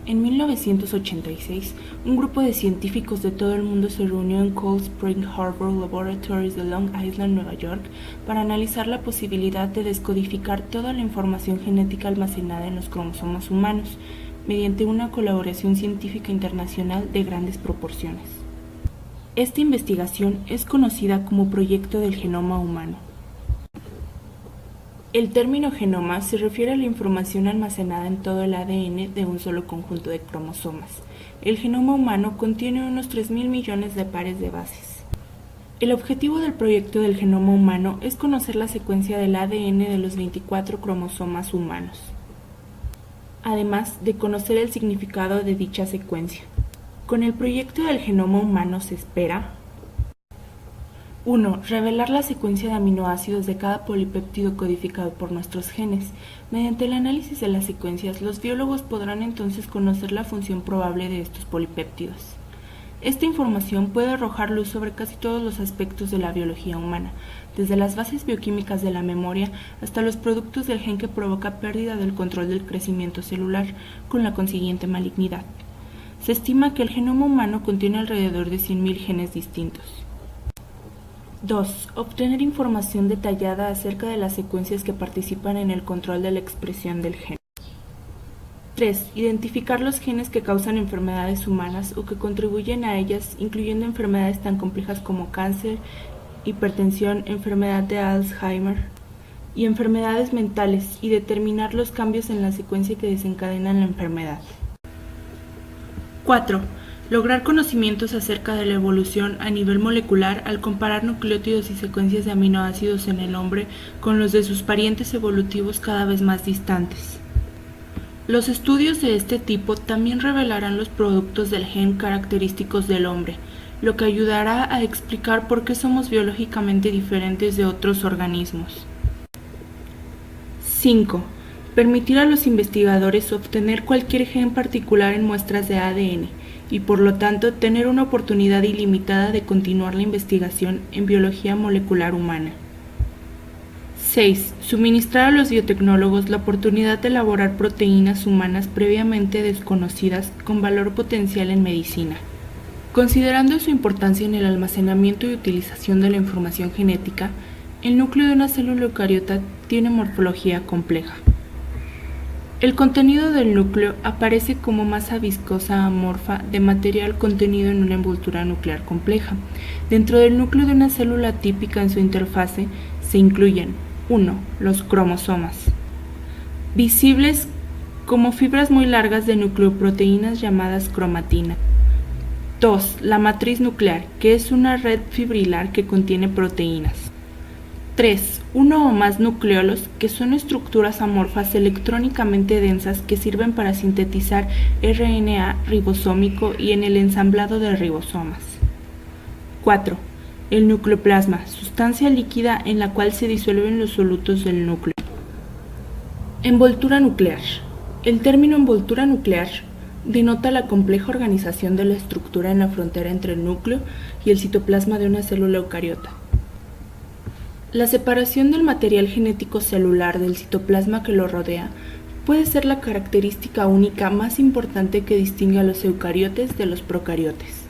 En 1986, un grupo de científicos de todo el mundo se reunió en Cold Spring Harbor Laboratories de Long Island, Nueva York, para analizar la posibilidad de descodificar toda la información genética almacenada en los cromosomas humanos, mediante una colaboración científica internacional de grandes proporciones. Esta investigación es conocida como Proyecto del Genoma Humano. El término genoma se refiere a la información almacenada en todo el ADN de un solo conjunto de cromosomas. El genoma humano contiene unos 3.000 millones de pares de bases. El objetivo del proyecto del genoma humano es conocer la secuencia del ADN de los 24 cromosomas humanos, además de conocer el significado de dicha secuencia. Con el proyecto del genoma humano se espera 1. Revelar la secuencia de aminoácidos de cada polipéptido codificado por nuestros genes. Mediante el análisis de las secuencias, los biólogos podrán entonces conocer la función probable de estos polipéptidos. Esta información puede arrojar luz sobre casi todos los aspectos de la biología humana, desde las bases bioquímicas de la memoria hasta los productos del gen que provoca pérdida del control del crecimiento celular, con la consiguiente malignidad. Se estima que el genoma humano contiene alrededor de 100.000 genes distintos. 2. Obtener información detallada acerca de las secuencias que participan en el control de la expresión del gen. 3. Identificar los genes que causan enfermedades humanas o que contribuyen a ellas, incluyendo enfermedades tan complejas como cáncer, hipertensión, enfermedad de Alzheimer y enfermedades mentales, y determinar los cambios en la secuencia que desencadenan la enfermedad. 4. Lograr conocimientos acerca de la evolución a nivel molecular al comparar nucleótidos y secuencias de aminoácidos en el hombre con los de sus parientes evolutivos cada vez más distantes. Los estudios de este tipo también revelarán los productos del gen característicos del hombre, lo que ayudará a explicar por qué somos biológicamente diferentes de otros organismos. 5. Permitir a los investigadores obtener cualquier gen particular en muestras de ADN, y por lo tanto tener una oportunidad ilimitada de continuar la investigación en biología molecular humana. 6. Suministrar a los biotecnólogos la oportunidad de elaborar proteínas humanas previamente desconocidas con valor potencial en medicina. Considerando su importancia en el almacenamiento y utilización de la información genética, el núcleo de una célula eucariota tiene morfología compleja. El contenido del núcleo aparece como masa viscosa amorfa de material contenido en una envoltura nuclear compleja. Dentro del núcleo de una célula típica en su interfase se incluyen 1. Los cromosomas, visibles como fibras muy largas de nucleoproteínas llamadas cromatina. 2. La matriz nuclear, que es una red fibrilar que contiene proteínas. 3. Uno o más nucleolos, que son estructuras amorfas electrónicamente densas que sirven para sintetizar RNA ribosómico y en el ensamblado de ribosomas. 4. El nucleoplasma, sustancia líquida en la cual se disuelven los solutos del núcleo. Envoltura nuclear. El término envoltura nuclear denota la compleja organización de la estructura en la frontera entre el núcleo y el citoplasma de una célula eucariota. La separación del material genético celular del citoplasma que lo rodea puede ser la característica única más importante que distingue a los eucariotes de los procariotes.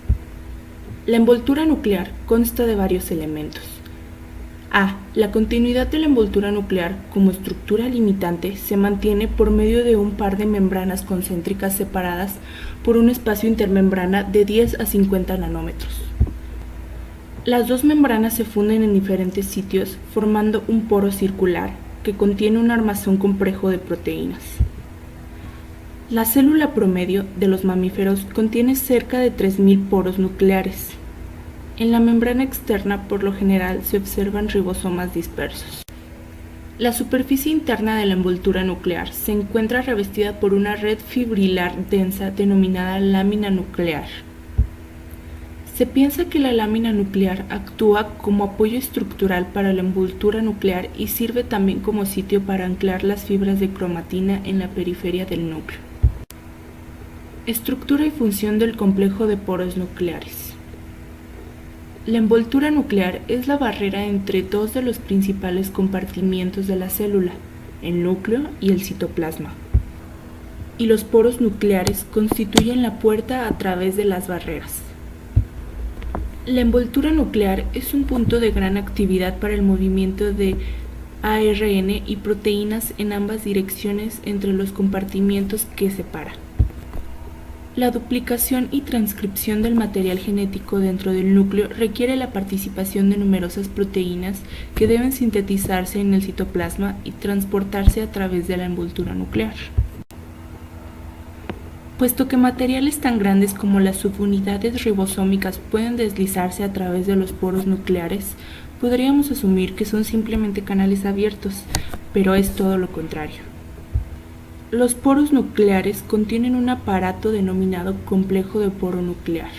La envoltura nuclear consta de varios elementos. A. La continuidad de la envoltura nuclear como estructura limitante se mantiene por medio de un par de membranas concéntricas separadas por un espacio intermembrana de 10 a 50 nanómetros. Las dos membranas se funden en diferentes sitios formando un poro circular que contiene un armazón complejo de proteínas. La célula promedio de los mamíferos contiene cerca de 3.000 poros nucleares. En la membrana externa, por lo general, se observan ribosomas dispersos. La superficie interna de la envoltura nuclear se encuentra revestida por una red fibrilar densa denominada lámina nuclear. Se piensa que la lámina nuclear actúa como apoyo estructural para la envoltura nuclear y sirve también como sitio para anclar las fibras de cromatina en la periferia del núcleo. Estructura y función del complejo de poros nucleares. La envoltura nuclear es la barrera entre dos de los principales compartimientos de la célula, el núcleo y el citoplasma. y los poros nucleares constituyen la puerta a través de las barreras. La envoltura nuclear es un punto de gran actividad para el movimiento de ARN y proteínas en ambas direcciones entre los compartimientos que separan. La duplicación y transcripción del material genético dentro del núcleo requiere la participación de numerosas proteínas que deben sintetizarse en el citoplasma y transportarse a través de la envoltura nuclear. Puesto que materiales tan grandes como las subunidades ribosómicas pueden deslizarse a través de los poros nucleares, podríamos asumir que son simplemente canales abiertos, pero es todo lo contrario. Los poros nucleares contienen un aparato denominado complejo de poro nuclear.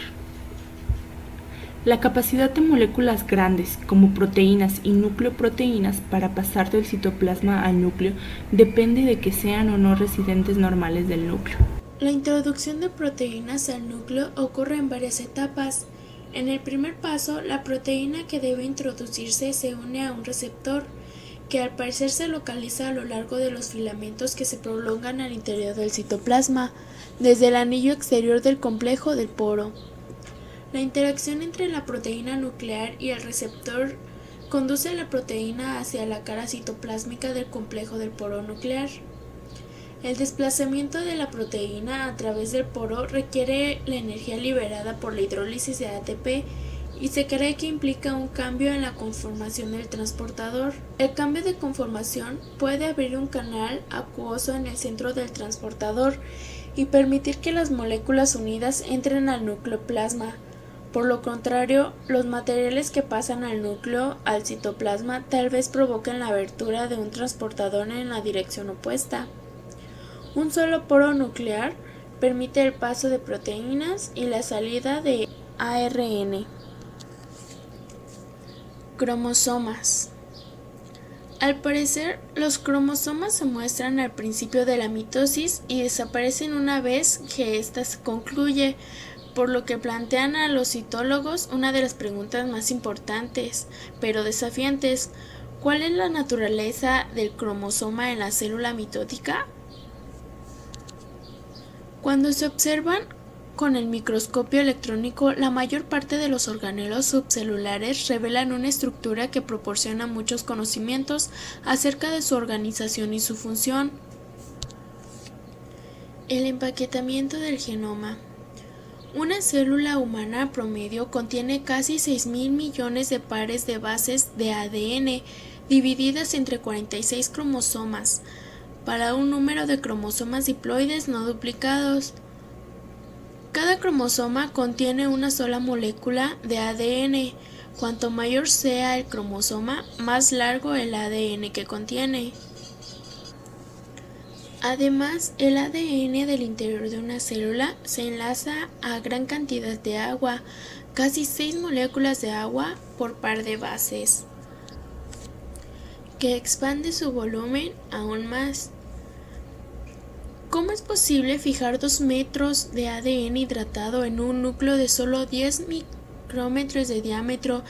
La capacidad de moléculas grandes, como proteínas y nucleoproteínas, para pasar del citoplasma al núcleo depende de que sean o no residentes normales del núcleo. La introducción de proteínas al núcleo ocurre en varias etapas. En el primer paso, la proteína que debe introducirse se une a un receptor, que al parecer se localiza a lo largo de los filamentos que se prolongan al interior del citoplasma, desde el anillo exterior del complejo del poro. La interacción entre la proteína nuclear y el receptor conduce a la proteína hacia la cara citoplásmica del complejo del poro nuclear. El desplazamiento de la proteína a través del poro requiere la energía liberada por la hidrólisis de ATP y se cree que implica un cambio en la conformación del transportador. El cambio de conformación puede abrir un canal acuoso en el centro del transportador y permitir que las moléculas unidas entren al nucleoplasma. Por lo contrario, los materiales que pasan al núcleo, al citoplasma, tal vez provoquen la abertura de un transportador en la dirección opuesta. Un solo poro nuclear permite el paso de proteínas y la salida de ARN. Cromosomas. Al parecer, los cromosomas se muestran al principio de la mitosis y desaparecen una vez que ésta se concluye, por lo que plantean a los citólogos una de las preguntas más importantes, pero desafiantes: ¿cuál es la naturaleza del cromosoma en la célula mitótica? Cuando se observan con el microscopio electrónico, la mayor parte de los organelos subcelulares revelan una estructura que proporciona muchos conocimientos acerca de su organización y su función. El empaquetamiento del genoma. Una célula humana promedio contiene casi 6.000 millones de pares de bases de ADN, divididas entre 46 cromosomas, para un número de cromosomas diploides no duplicados. Cada cromosoma contiene una sola molécula de ADN. Cuanto mayor sea el cromosoma, más largo el ADN que contiene. Además, el ADN del interior de una célula se enlaza a gran cantidad de agua, casi 6 moléculas de agua por par de bases, que expande su volumen aún más. ¿Cómo es posible fijar 2 metros de ADN hidratado en un núcleo de solo 10 micrómetros de diámetro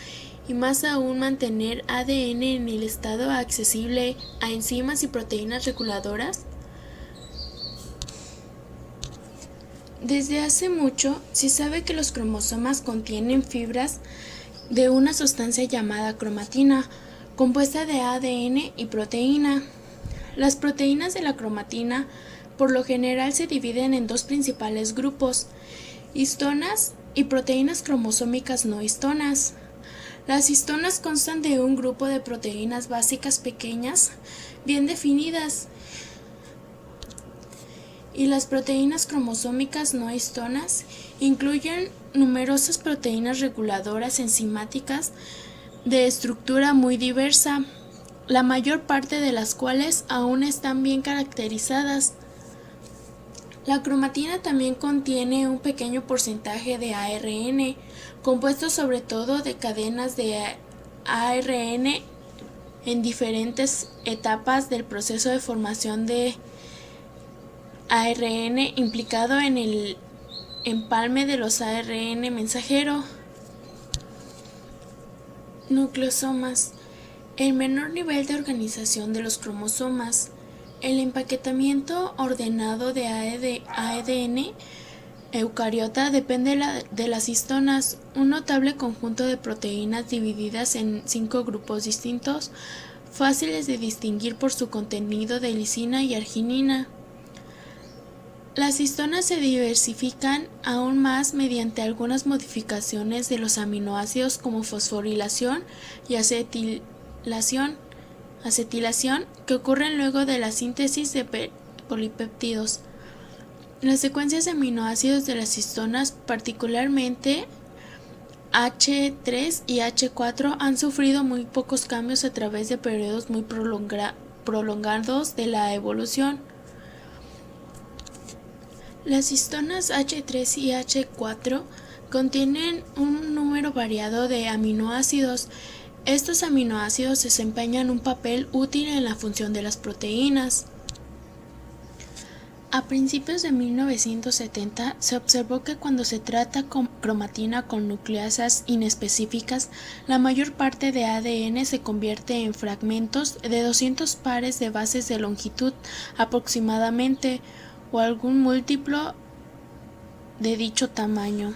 y más aún mantener ADN en el estado accesible a enzimas y proteínas reguladoras? Desde hace mucho se sabe que los cromosomas contienen fibras de una sustancia llamada cromatina, compuesta de ADN y proteína. Las proteínas de la cromatina por lo general se dividen en dos principales grupos: histonas y proteínas cromosómicas no histonas. Las histonas constan de un grupo de proteínas básicas pequeñas, bien definidas, y las proteínas cromosómicas no histonas incluyen numerosas proteínas reguladoras enzimáticas de estructura muy diversa, la mayor parte de las cuales aún están bien caracterizadas. La cromatina también contiene un pequeño porcentaje de ARN, compuesto sobre todo de cadenas de ARN en diferentes etapas del proceso de formación de ARN implicado en el empalme de los ARN mensajero. Nucleosomas. El menor nivel de organización de los cromosomas. El empaquetamiento ordenado de ADN eucariota depende de las histonas, un notable conjunto de proteínas divididas en 5 grupos distintos, fáciles de distinguir por su contenido de lisina y arginina. Las histonas se diversifican aún más mediante algunas modificaciones de los aminoácidos como fosforilación y acetilación, que ocurren luego de la síntesis de polipéptidos. Las secuencias de aminoácidos de las histonas, particularmente H3 y H4, han sufrido muy pocos cambios a través de periodos muy prolongados de la evolución. Las histonas H3 y H4 contienen un número variado de aminoácidos. Estos aminoácidos desempeñan un papel útil en la función de las proteínas. A principios de 1970 se observó que cuando se trata con cromatina con nucleasas inespecíficas, la mayor parte de ADN se convierte en fragmentos de 200 pares de bases de longitud aproximadamente, o algún múltiplo de dicho tamaño.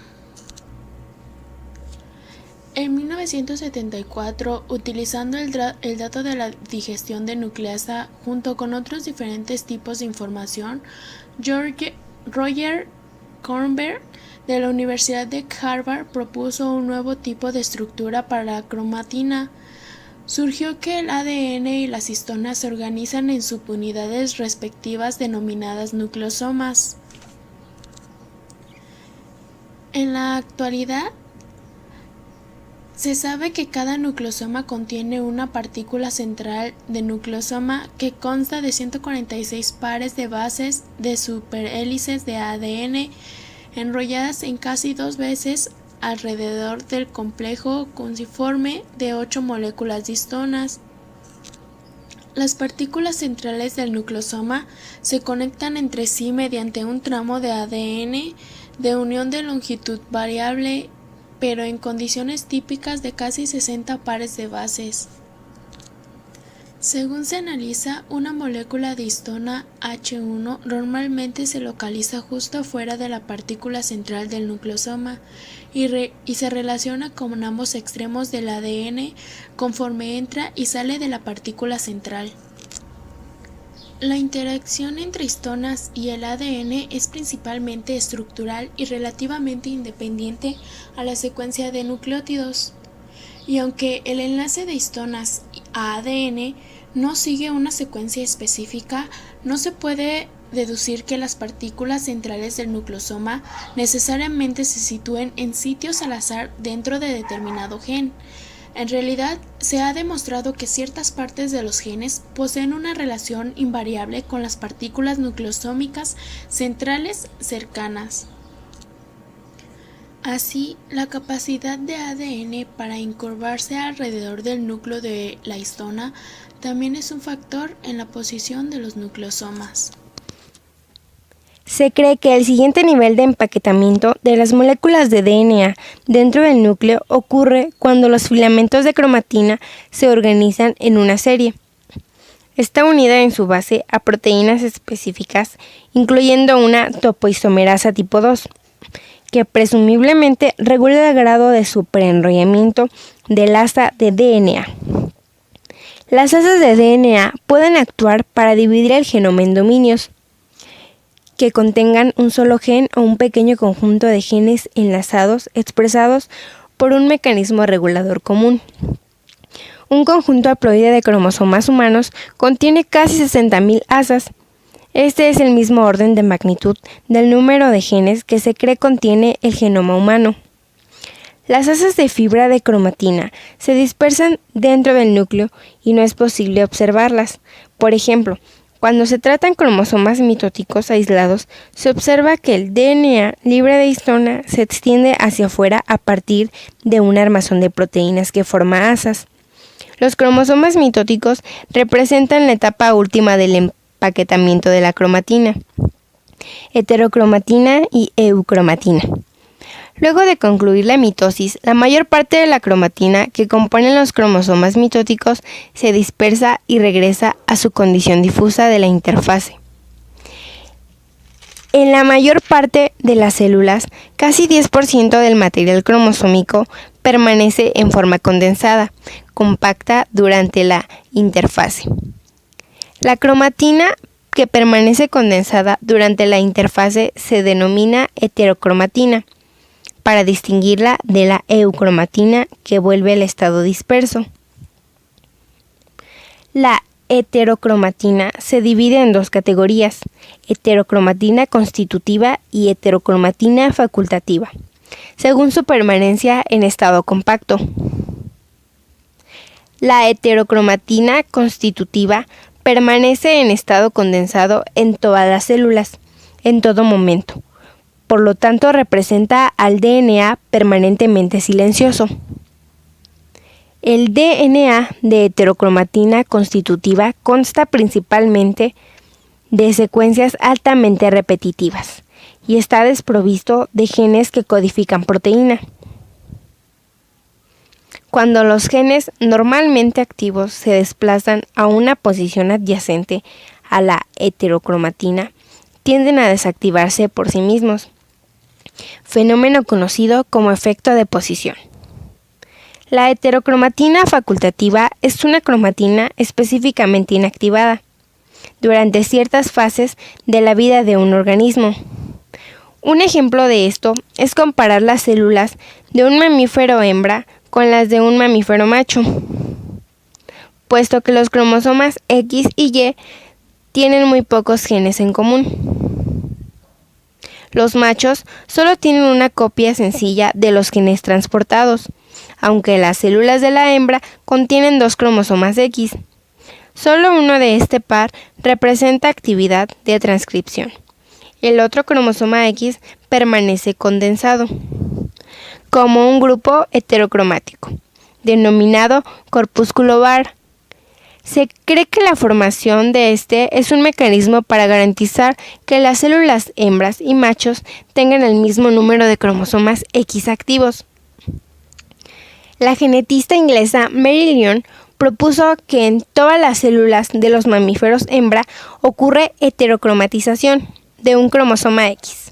En 1974, utilizando el dato de la digestión de nucleasa junto con otros diferentes tipos de información, Roger Kornberg de la Universidad de Harvard propuso un nuevo tipo de estructura para la cromatina. Surgió que el ADN y las histonas se organizan en subunidades respectivas denominadas nucleosomas. En la actualidad, se sabe que cada nucleosoma contiene una partícula central de nucleosoma que consta de 146 pares de bases de superhélices de ADN enrolladas en casi 2 veces alrededor del complejo cuneiforme de 8 moléculas de histonas. Las partículas centrales del nucleosoma se conectan entre sí mediante un tramo de ADN de unión de longitud variable, pero en condiciones típicas de casi 60 pares de bases. Según se analiza, una molécula de histona H1 normalmente se localiza justo fuera de la partícula central del nucleosoma y se relaciona con ambos extremos del ADN conforme entra y sale de la partícula central. La interacción entre histonas y el ADN es principalmente estructural y relativamente independiente a la secuencia de nucleótidos. Y aunque el enlace de histonas a ADN no sigue una secuencia específica, no se puede deducir que las partículas centrales del nucleosoma necesariamente se sitúen en sitios al azar dentro de determinado gen. En realidad, se ha demostrado que ciertas partes de los genes poseen una relación invariable con las partículas nucleosómicas centrales cercanas. Así, la capacidad de ADN para incurvarse alrededor del núcleo de la histona también es un factor en la posición de los nucleosomas. Se cree que el siguiente nivel de empaquetamiento de las moléculas de DNA dentro del núcleo ocurre cuando los filamentos de cromatina se organizan en una serie. Está unida en su base a proteínas específicas, incluyendo una topoisomerasa tipo 2, que presumiblemente regula el grado de superenrollamiento del asa de DNA. Las asas de DNA pueden actuar para dividir el genoma en dominios que contengan un solo gen o un pequeño conjunto de genes enlazados expresados por un mecanismo regulador común. Un conjunto haploide de cromosomas humanos contiene casi 60.000 asas. Este es el mismo orden de magnitud del número de genes que se cree contiene el genoma humano. Las asas de fibra de cromatina se dispersan dentro del núcleo y no es posible observarlas. Por ejemplo, cuando se tratan cromosomas mitóticos aislados, se observa que el DNA libre de histona se extiende hacia afuera a partir de un armazón de proteínas que forma asas. Los cromosomas mitóticos representan la etapa última del empaquetamiento de la cromatina, heterocromatina y eucromatina. Luego de concluir la mitosis, la mayor parte de la cromatina que componen los cromosomas mitóticos se dispersa y regresa a su condición difusa de la interfase. En la mayor parte de las células, casi 10% del material cromosómico permanece en forma condensada, compacta durante la interfase. La cromatina que permanece condensada durante la interfase se denomina heterocromatina, para distinguirla de la eucromatina que vuelve al estado disperso. La heterocromatina se divide en dos categorías: heterocromatina constitutiva y heterocromatina facultativa, según su permanencia en estado compacto. La heterocromatina constitutiva permanece en estado condensado en todas las células, en todo momento. Por lo tanto, representa al DNA permanentemente silencioso. El DNA de heterocromatina constitutiva consta principalmente de secuencias altamente repetitivas y está desprovisto de genes que codifican proteína. Cuando los genes normalmente activos se desplazan a una posición adyacente a la heterocromatina, tienden a desactivarse por sí mismos, fenómeno conocido como efecto de posición. La heterocromatina facultativa es una cromatina específicamente inactivada durante ciertas fases de la vida de un organismo. Un ejemplo de esto es comparar las células de un mamífero hembra con las de un mamífero macho, puesto que los cromosomas X y Y tienen muy pocos genes en común. Los machos solo tienen una copia sencilla de los genes transportados, aunque las células de la hembra contienen 2 cromosomas X. Solo uno de este par representa actividad de transcripción. El otro cromosoma X permanece condensado, como un grupo heterocromático, denominado corpúsculo Barr. Se cree que la formación de este es un mecanismo para garantizar que las células hembras y machos tengan el mismo número de cromosomas X activos. La genetista inglesa Mary Lyon propuso que en todas las células de los mamíferos hembra ocurre heterocromatización de un cromosoma X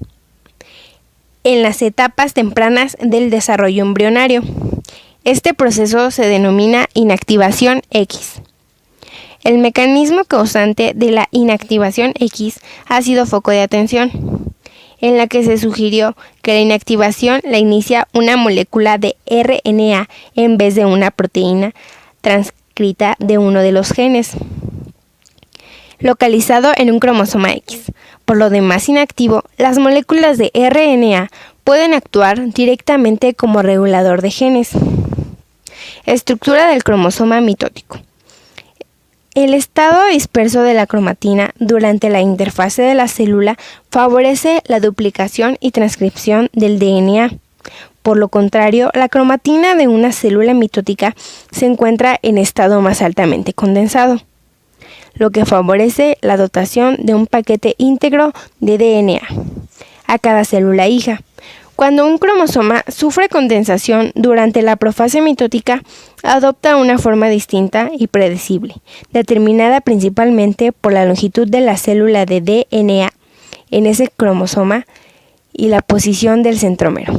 en las etapas tempranas del desarrollo embrionario. Este proceso se denomina inactivación X. El mecanismo causante de la inactivación X ha sido foco de atención, en la que se sugirió que la inactivación la inicia una molécula de RNA en vez de una proteína transcrita de uno de los genes, localizado en un cromosoma X. Por lo demás inactivo, las moléculas de RNA pueden actuar directamente como regulador de genes. Estructura del cromosoma mitótico. El estado disperso de la cromatina durante la interfase de la célula favorece la duplicación y transcripción del DNA. Por lo contrario, la cromatina de una célula mitótica se encuentra en estado más altamente condensado, lo que favorece la dotación de un paquete íntegro de DNA a cada célula hija. Cuando un cromosoma sufre condensación durante la profase mitótica, adopta una forma distinta y predecible, determinada principalmente por la longitud de la célula de DNA en ese cromosoma y la posición del centrómero.